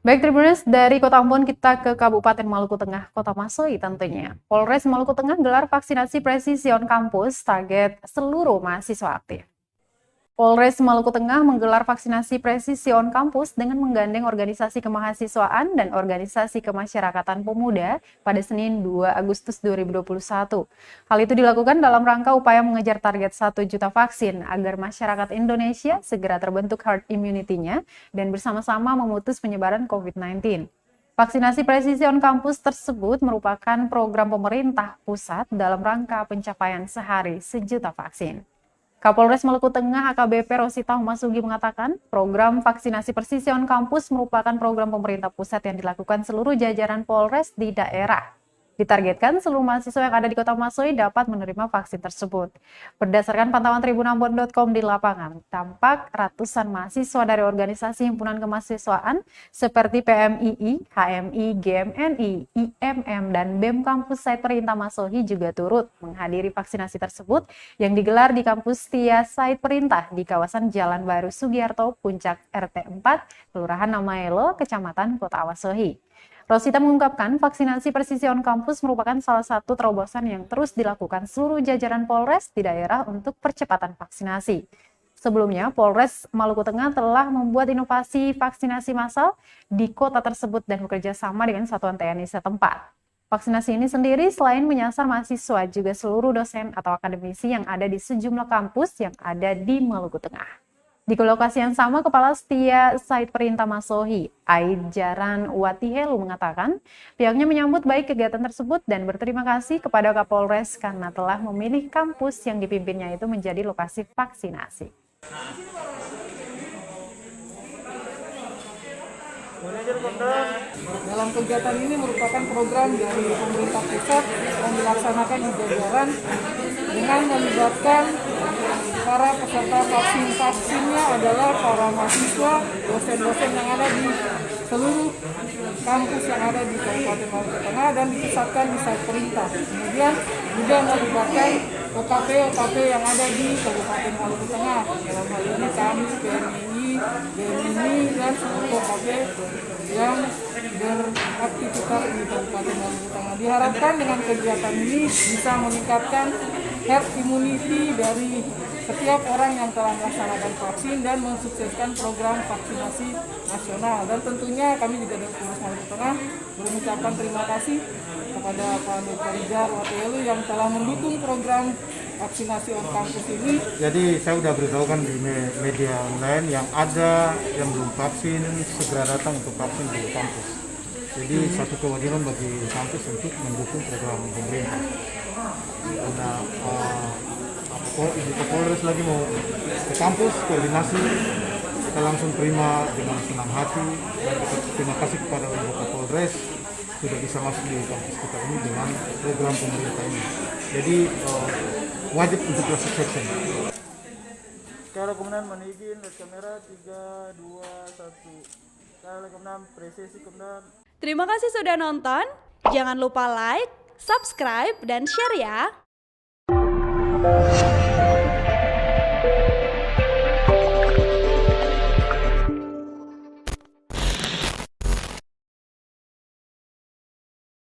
Baik, Tribuners, dari Kota Ambon kita ke Kabupaten Maluku Tengah, Kota Masoi tentunya. Polres Maluku Tengah gelar vaksinasi presisi on kampus target seluruh mahasiswa aktif. Polres Maluku Tengah menggelar vaksinasi presisi on kampus dengan menggandeng organisasi kemahasiswaan dan organisasi kemasyarakatan pemuda pada Senin 2 Agustus 2021. Hal itu dilakukan dalam rangka upaya mengejar target 1 juta vaksin agar masyarakat Indonesia segera terbentuk herd immunity-nya dan bersama-sama memutus penyebaran COVID-19. Vaksinasi presisi on kampus tersebut merupakan program pemerintah pusat dalam rangka pencapaian sehari 1 juta vaksin. Kapolres Maluku Tengah AKBP Rosita Humasugi mengatakan, program vaksinasi presisi on kampus merupakan program pemerintah pusat yang dilakukan seluruh jajaran Polres di daerah. Ditargetkan seluruh mahasiswa yang ada di Kota Masoi dapat menerima vaksin tersebut. Berdasarkan pantauan tribunambon.com di lapangan, tampak ratusan mahasiswa dari organisasi himpunan kemahasiswaan seperti PMII, HMI, GMNI, IMM, dan BEM Kampus Site Perintah Masohi juga turut menghadiri vaksinasi tersebut yang digelar di kampus Tia Site Perintah di kawasan Jalan Baru Sugiarto, Puncak RT 4, Kelurahan Namaelo, Kecamatan Kota Masohi. Rosita mengungkapkan vaksinasi presisi on kampus merupakan salah satu terobosan yang terus dilakukan seluruh jajaran Polres di daerah untuk percepatan vaksinasi. Sebelumnya, Polres Maluku Tengah telah membuat inovasi vaksinasi massal di kota tersebut dan bekerja sama dengan satuan TNI setempat. Vaksinasi ini sendiri selain menyasar mahasiswa, juga seluruh dosen atau akademisi yang ada di sejumlah kampus yang ada di Maluku Tengah. Di lokasi yang sama, Kepala Setia Site Perintah Masohi, Aijaran Watihelu mengatakan, pihaknya menyambut baik kegiatan tersebut dan berterima kasih kepada Kapolres karena telah memilih kampus yang dipimpinnya itu menjadi lokasi vaksinasi. Dalam kegiatan ini merupakan program dari pemerintah pusat yang dilaksanakan di jajaran dengan melibatkan para peserta vaksinnya adalah para mahasiswa, dosen-dosen yang ada di seluruh kampus yang ada di Kabupaten Maluku Tengah dan dipusatkan di Site Perintah. Kemudian juga melibatkan OKP yang ada di Kabupaten Maluku Tengah. Dalam hal ini kami, PMI, GMI, dan seluruh OKP yang beraktivitas di Kabupaten Maluku Tengah. Diharapkan dengan kegiatan ini bisa meningkatkan herd immunity dari setiap orang yang telah melaksanakan vaksin dan mensukseskan program vaksinasi nasional. Dan tentunya kami juga dari Polres Maluku Tengah mengucapkan terima kasih kepada Pak Aijaran Watihelu yang telah mendukung program vaksinasi on kampus ini. Jadi saya sudah beritahukan di media online yang ada yang belum vaksin segera datang untuk vaksin di kampus. Jadi satu kewajiban bagi kampus untuk mendukung program pemerintah. Karena Ibu Kapolres lagi mau ke kampus koordinasi, kita langsung terima dengan senang hati dan kita terima kasih kepada Ibu Kapolres sudah bisa masuk di kampus kita ini dengan program pemerintah ini. Jadi wajib untuk cross section. Kalau kemudian menizin kamera 3, 2, 1. Kalau kemudian presisi kemudian. Terima kasih sudah nonton. Jangan lupa like, subscribe, dan share ya.